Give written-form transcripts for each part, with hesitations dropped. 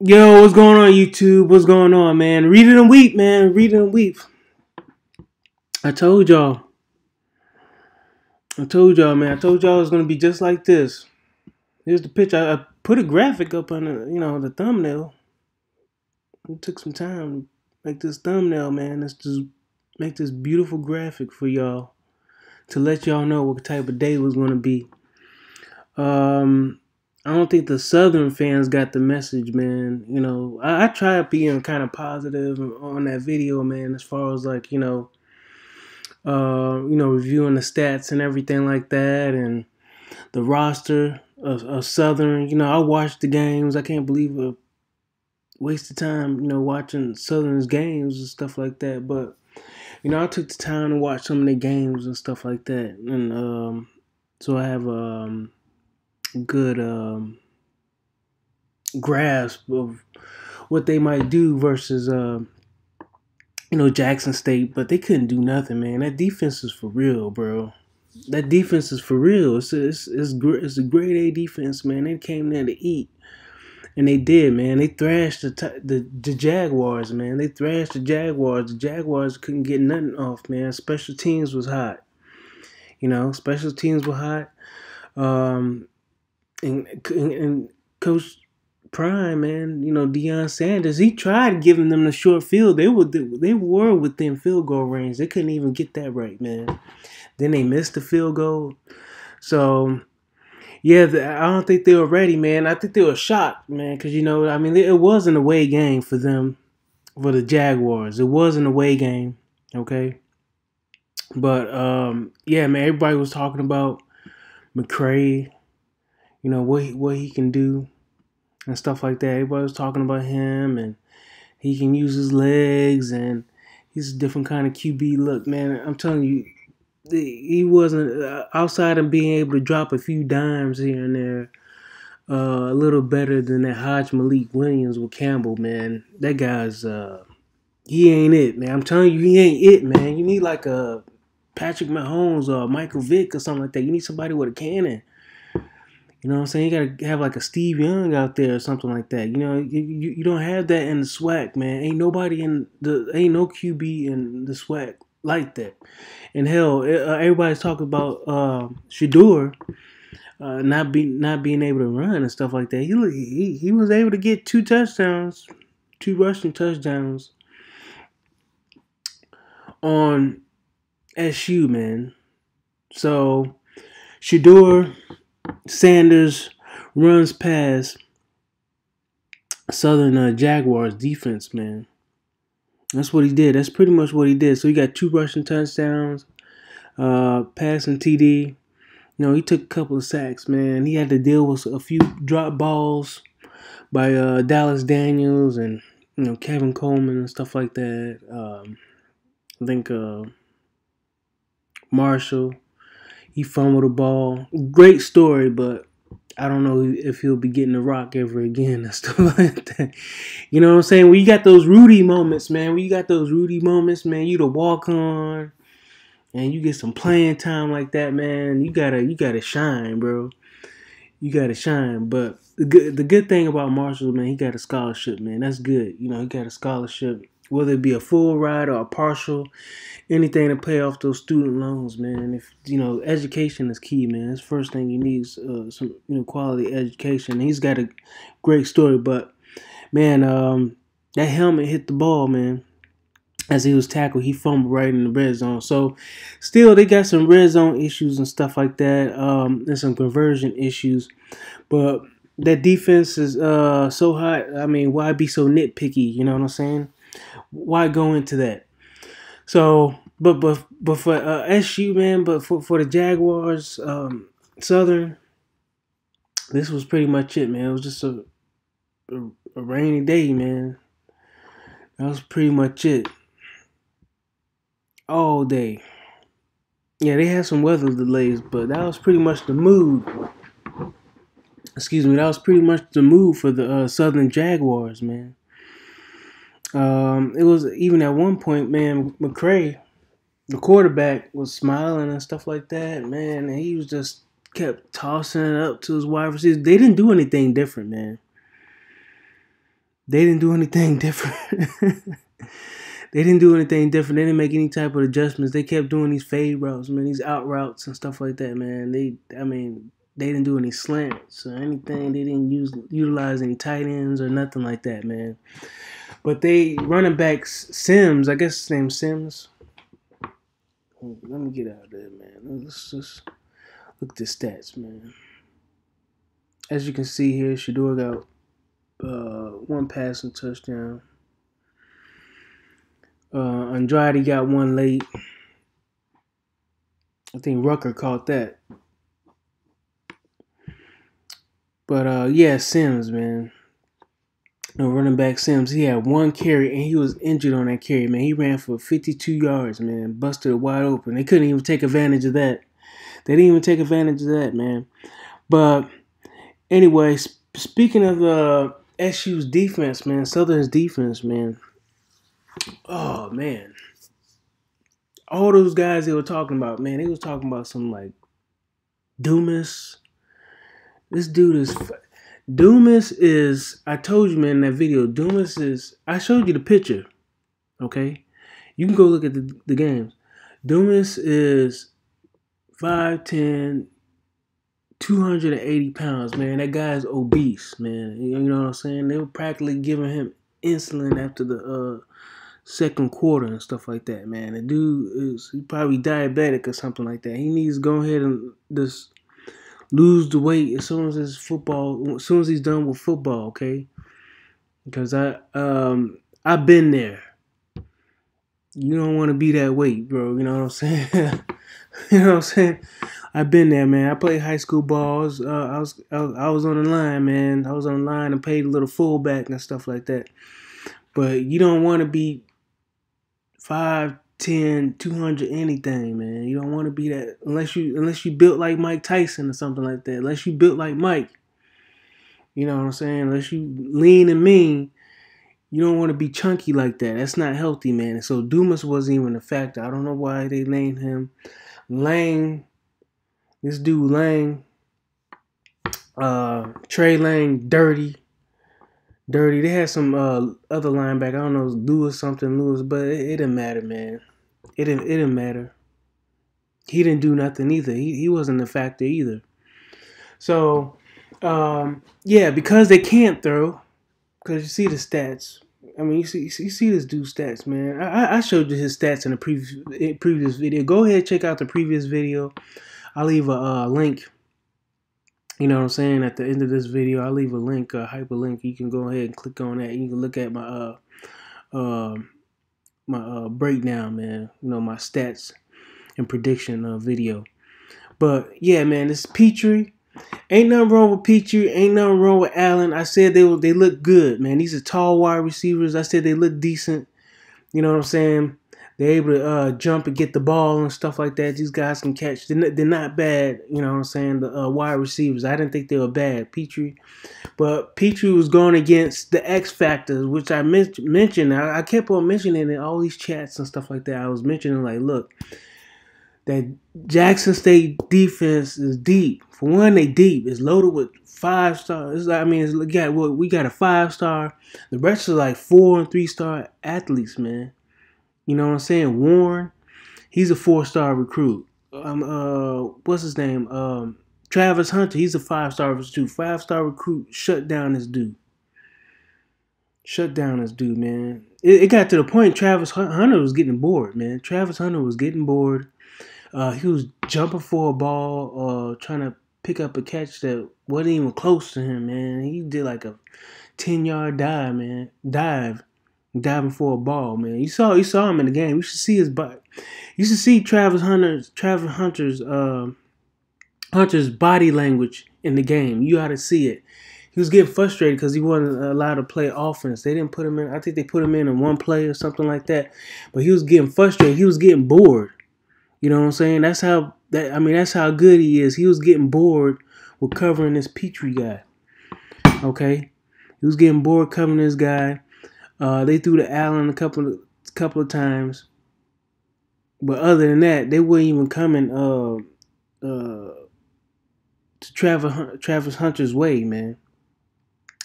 Yo, what's going on, YouTube? What's going on, man? Read it and weep, man. Read it and weep. I told y'all. Man. I told y'all it was gonna be just like this. Here's the picture. I put a graphic up on the thumbnail. It took some time to make this thumbnail, man. Let's just make this beautiful graphic for y'all to let y'all know what type of day it was gonna be. I don't think the Southern fans got the message, man. I tried being kind of positive on that video, man, as far as like, reviewing the stats and everything like that, and the roster of Southern. I watched the games. I can't believe a waste of time, watching Southern's games and stuff like that. But, I took the time to watch some of the games and stuff like that. And so I have good grasp of what they might do versus Jackson State, but they couldn't do nothing, man. That defense is for real, bro. That defense is for real. It's a grade A defense, man. They came there to eat, and they did, man. They thrashed the Jaguars, man. They thrashed the Jaguars. The Jaguars couldn't get nothing off, man. Special teams was hot. Special teams were hot. And Coach Prime, man, Deion Sanders, he tried giving them the short field. They were within field goal range. They couldn't even get that right, man. Then they missed the field goal. So, yeah, I don't think they were ready, man. I think they were shocked, man, because, it was an away game for them, for the Jaguars. It was an away game, okay? But, yeah, man, everybody was talking about McCray, what he can do and stuff like that. Everybody was talking about him, and he can use his legs, and he's a different kind of QB. Look, man, I'm telling you, he wasn't outside of being able to drop a few dimes here and there, a little better than that Hodge Malik Williams with Campbell, man. That guy's he ain't it, man. I'm telling you, he ain't it, man. You need like a Patrick Mahomes or Michael Vick or something like that. You need somebody with a cannon. You know what I'm saying? You gotta have like a Steve Young out there or something like that. You don't have that in the SWAC, man. Ain't no QB in the SWAC like that. And hell, everybody's talking about Shedeur not being able to run and stuff like that. He was able to get 2 rushing touchdowns on SU, man. So Shedeur Sanders runs past Southern Jaguars defense, man. That's what he did. That's pretty much what he did. So he got 2 rushing touchdowns, passing TD. He took a couple of sacks, man. He had to deal with a few drop balls by Dallas Daniels and Kevin Coleman and stuff like that. I think Marshall, he fumbled the ball. Great story, but I don't know if he'll be getting the rock ever again and stuff like that. You know what I'm saying? When you got those Rudy moments, man. You the walk on, and you get some playing time like that, man. You gotta shine, bro. You gotta shine. But the good thing about Marshall, man, he got a scholarship, man. That's good. He got a scholarship, whether it be a full ride or a partial, anything to pay off those student loans, man. If education is key, man. That's the first thing you need is some quality education. He's got a great story, but man, that helmet hit the ball, man. As he was tackled, he fumbled right in the red zone. So, still, they got some red zone issues and stuff like that, and some conversion issues. But that defense is so hot. I mean, why be so nitpicky? You know what I'm saying? Why go into that? So, but for SU, man, but for the Jaguars, Southern, this was pretty much it, man. It was just a rainy day, man. That was pretty much it. All day. Yeah, they had some weather delays, but that was pretty much the mood. Excuse me, that was pretty much the mood for the Southern Jaguars, man. It was even at one point, man, McCray, the quarterback, was smiling and stuff like that, man, and he was just kept tossing it up to his wide receivers. They didn't do anything different, man. They didn't do anything different. They didn't do anything different. They didn't make any type of adjustments. They kept doing these fade routes, man, these out routes and stuff like that, man. They didn't do any slants or anything. They didn't utilize any tight ends or nothing like that, man. But they running backs Sims, I guess his name's Sims. Let me get out of there, man. Let's just look at the stats, man. As you can see here, Shedeur got one passing touchdown. Andrade got one late. I think Rucker caught that. But yeah, Sims, man. No, running back Sims, he had one carry and he was injured on that carry, man. He ran for 52 yards, man. Busted it wide open. They couldn't even take advantage of that. They didn't even take advantage of that, man. But anyway, speaking of SU's defense, man, Southern's defense, man. Oh, man. All those guys they were talking about, man, they was talking about some like Dumas. This dude is... Dumas is, I told you, man, in that video, Dumas is, I showed you the picture, okay? You can go look at the games. Dumas is 5'10", 280 pounds, man. That guy is obese, man. You know what I'm saying? They were practically giving him insulin after the second quarter and stuff like that, man. The dude is probably diabetic or something like that. He needs to go ahead and just lose the weight as soon as he's done with football, okay? Because I've been there. You don't want to be that weight, bro. You know what I'm saying? You know what I'm saying? I've been there, man. I played high school balls. I was on the line, man. I was on the line and played a little fullback and stuff like that. But you don't want to be 5'10", 200 anything, man. You don't want to be that unless you built like Mike Tyson or something like that. Unless you built like Mike. You know what I'm saying? Unless you lean and mean, you don't want to be chunky like that. That's not healthy, man. And so Dumas wasn't even a factor. I don't know why they named him Lang. This dude Lang, Trey Lang, dirty. They had some other linebacker. I don't know, Lewis, but it didn't matter, man. It didn't matter. He didn't do nothing either. He wasn't a factor either. So, yeah, because they can't throw, because you see the stats. I mean, you see this dude's stats, man. I showed you his stats in the previous video. Go ahead, check out the previous video. I'll leave a link. You know what I'm saying? At the end of this video, I'll leave a link, a hyperlink. You can go ahead and click on that. And you can look at my breakdown, man. You know, my stats and prediction video. But yeah, man, this Petrie. Ain't nothing wrong with Petrie. Ain't nothing wrong with Allen. I said they look good, man. These are tall wide receivers. I said they look decent. You know what I'm saying? They're able to jump and get the ball and stuff like that. These guys can catch. They're not bad. You know what I'm saying? The wide receivers. I didn't think they were bad, Petrie. But Petrie was going against the X factors, which I mentioned. I kept on mentioning in all these chats and stuff like that. I was mentioning, like, look, that Jackson State defense is deep. For one, they deep. It's loaded with 5 stars. I mean, we got a 5-star. The rest are like 4 and 3-star athletes, man. You know what I'm saying? Warren, he's a 4-star recruit. What's his name? Travis Hunter, he's a 5-star recruit. 5-star recruit shut down this dude. Man. It got to the point Travis Hunter was getting bored, man. Travis Hunter was getting bored. He was jumping for a ball, trying to pick up a catch that wasn't even close to him, man. He did like a 10-yard dive, man. Diving for a ball, man. You saw him in the game. You should see his body. You should see Travis Hunter's body language in the game. You ought to see it. He was getting frustrated because he wasn't allowed to play offense. They didn't put him in. I think they put him in one play or something like that. But he was getting frustrated. He was getting bored. You know what I'm saying? That's how good he is. He was getting bored with covering this Petrie guy. Okay? He was getting bored covering this guy. They threw to Allen a couple of times. But other than that, they weren't even coming to Travis Hunter's way, man.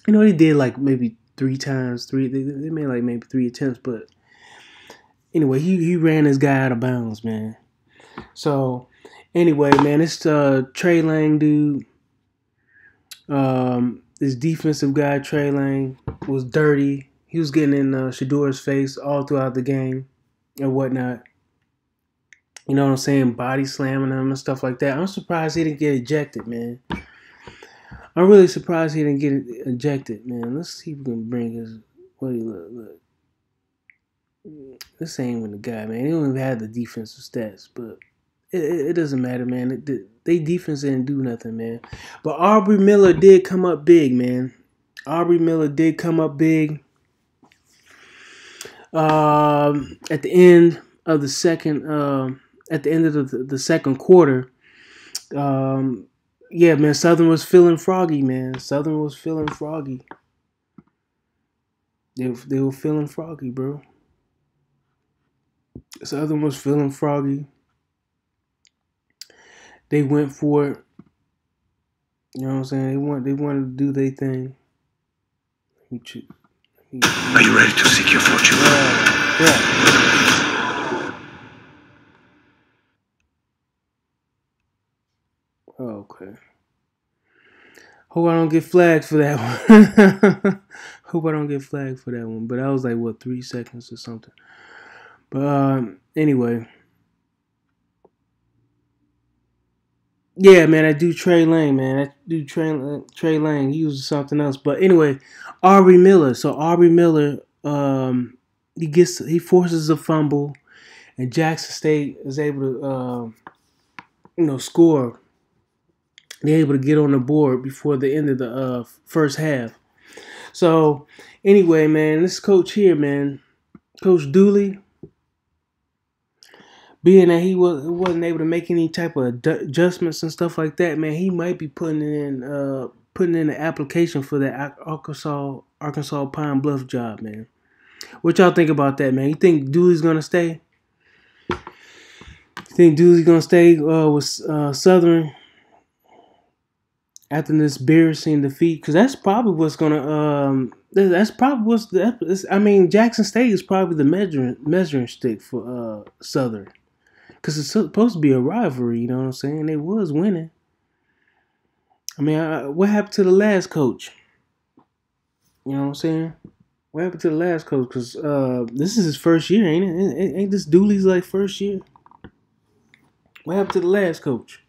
You know, they did like maybe three times. They made like maybe 3 attempts, but anyway, he ran this guy out of bounds, man. So anyway, man, this Trey Lang dude, this defensive guy Trey Lang was dirty. He was getting in Shador's face all throughout the game and whatnot. You know what I'm saying? Body slamming him and stuff like that. I'm surprised he didn't get ejected, man. I'm really surprised he didn't get ejected, man. Let's see if we can bring his. What do you look? This ain't even the guy, man. He don't even have the defensive stats, but it doesn't matter, man. They defense didn't do nothing, man. But Aubrey Miller did come up big, man. Aubrey Miller did come up big. At the end of the second, the second quarter, yeah, man, Southern was feeling froggy, man. Southern was feeling froggy. They were feeling froggy, bro. Southern was feeling froggy. They went for it. You know what I'm saying? They wanted to do their thing. Are you ready to seek your fortune? Yeah. Oh, okay. Hope I don't get flagged for that one. Hope I don't get flagged for that one. But I was like, what, 3 seconds or something. But anyway. Yeah, man, I do Trey Lang, man. I do Trey Lang. He was something else. But anyway, Aubrey Miller. So Aubrey Miller, he forces a fumble, and Jackson State is able to, score. They're able to get on the board before the end of the first half. So anyway, man, this coach here, man, Coach Dooley, being that he wasn't able to make any type of adjustments and stuff like that, man, he might be putting in the application for that Arkansas Pine Bluff job, man. What y'all think about that, man? You think Dooley's gonna stay? You think Dooley's gonna stay with Southern after this embarrassing defeat? Because that's probably what's gonna I mean, Jackson State is probably the measuring stick for Southern. Because it's supposed to be a rivalry, you know what I'm saying? They was winning. I mean, what happened to the last coach? You know what I'm saying? What happened to the last coach? Because this is his first year, ain't it? Ain't this Dooley's like first year? What happened to the last coach?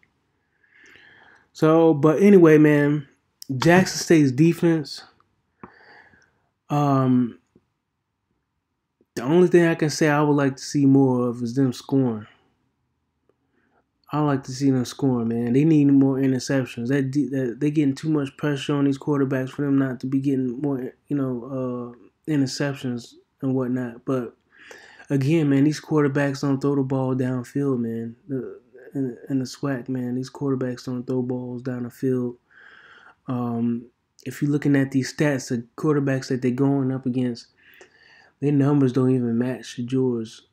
So, but anyway, man, Jackson State's defense. The only thing I can say I would like to see more of is them scoring. I like to see them scoring, man. They need more interceptions. That they getting too much pressure on these quarterbacks for them not to be getting more, interceptions and whatnot. But again, man, these quarterbacks don't throw the ball downfield, man. In the SWAC, man, these quarterbacks don't throw balls down the field. If you're looking at these stats, the quarterbacks that they're going up against, their numbers don't even match yours,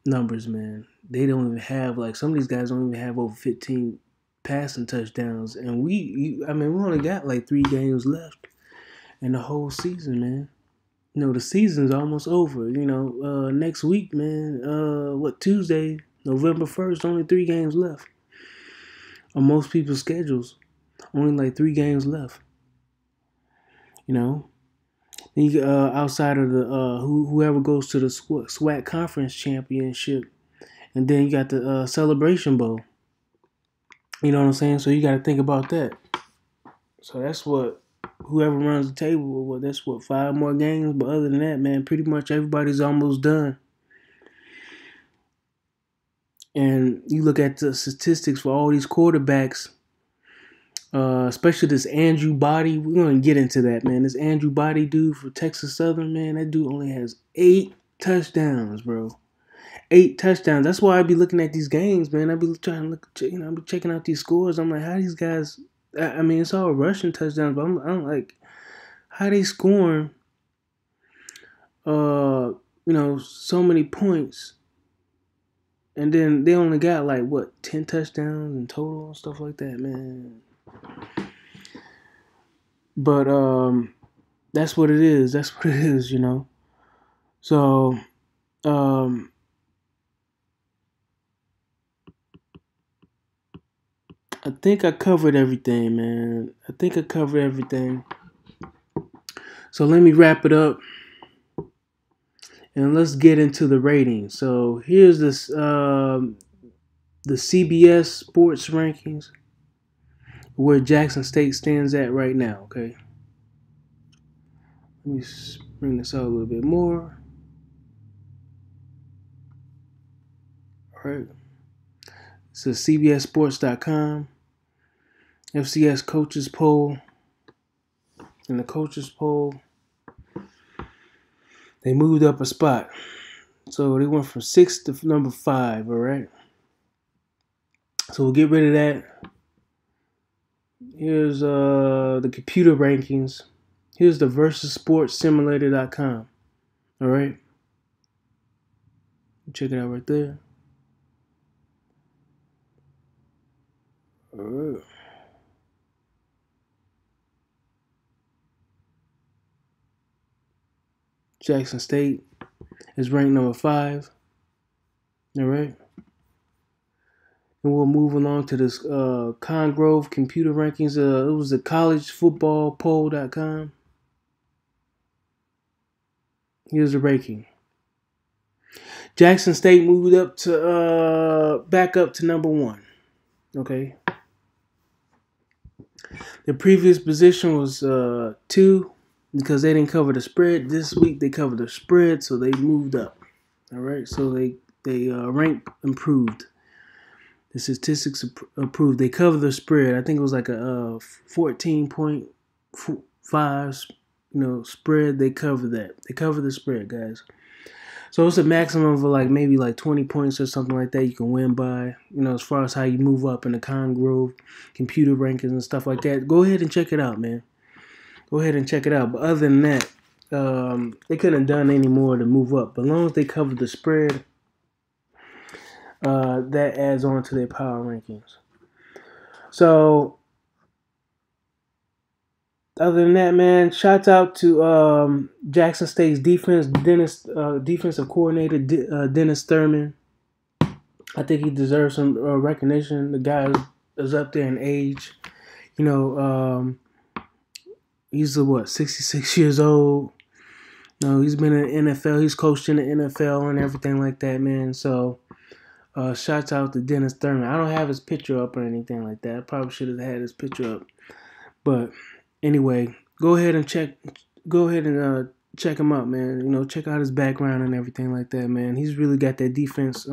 numbers, man. They don't even have, some of these guys don't even have over 15 passing touchdowns. And we only got 3 games left in the whole season, man. The season's almost over. Next week, man, Tuesday, November 1st, only 3 games left. On most people's schedules, only 3 games left. Outside of the whoever goes to the SWAC conference championship, and then you got the Celebration Bowl. You know what I'm saying? So you got to think about that. So that's what whoever runs the table. Well, that's 5 more games. But other than that, man, pretty much everybody's almost done. And you look at the statistics for all these quarterbacks. Especially this Andrew Body. We're going to get into that, man. This Andrew Body dude for Texas Southern, man, that dude only has 8 touchdowns, bro. 8 touchdowns. That's why I be looking at these games, man. I be trying to look, I be checking out these scores. I'm like, how these guys, I mean, it's all rushing touchdowns, but I'm like, how they scoring, so many points. And then they only got 10 touchdowns in total and stuff like that, man. But That's what it is. That's what it is, you know. So, um, I think I covered everything, man. I think I covered everything. So let me wrap it up and let's get into the ratings. So here's this the CBS Sports rankings where Jackson State stands at right now. Okay, let me bring this out a little bit more. All right, so CBSSports.com, FCS coaches poll. In the coaches poll, they moved up a spot. So they went from 6 to number 5, all right? So we'll get rid of that. Here's the computer rankings. Here's the VersusSportsSimulator.com, all right? Check it out right there. All right. Jackson State is ranked number 5, all right? And we'll move along to this Congrove computer rankings. It was the collegefootballpoll.com. Here's the ranking. Jackson State moved up to back up to number 1. Okay. The previous position was 2 because they didn't cover the spread. This week they covered the spread, so they moved up. All right. So they rank improved. The statistics improved. They covered the spread. I think it was like a 14.5 spread. They covered that. They covered the spread, guys. So it's a maximum of maybe 20 points or something like that you can win by, as far as how you move up in the Congrove computer rankings and stuff like that. Go ahead and check it out, man. Go ahead and check it out. But other than that, they couldn't have done any more to move up. But as long as they covered the spread, that adds on to their power rankings. So, other than that, man, shouts out to Jackson State's defensive coordinator, Dennis Thurman. I think he deserves some recognition. The guy is up there in age. He's 66 years old. He's been in the NFL. He's coached in the NFL and everything like that, man. So, shouts out to Dennis Thurman. I don't have his picture up or anything like that. I probably should have had his picture up. But anyway, go ahead and check him out, man. Check out his background and everything like that, man. He's really got that defense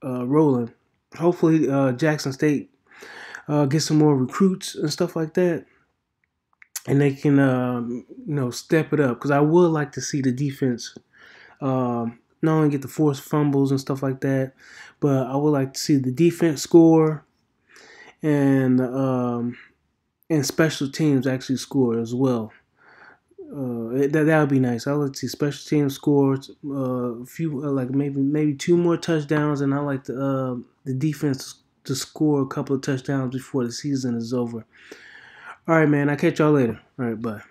rolling. Hopefully, Jackson State get some more recruits and stuff like that, and they can step it up. Because I would like to see the defense not only get the forced fumbles and stuff like that, but I would like to see the defense score and special teams actually score as well. That would be nice. I like to see special teams score a few, maybe 2 more touchdowns, and I like the defense to score a couple of touchdowns before the season is over. All right, man. I'll catch y'all later. All right, bye.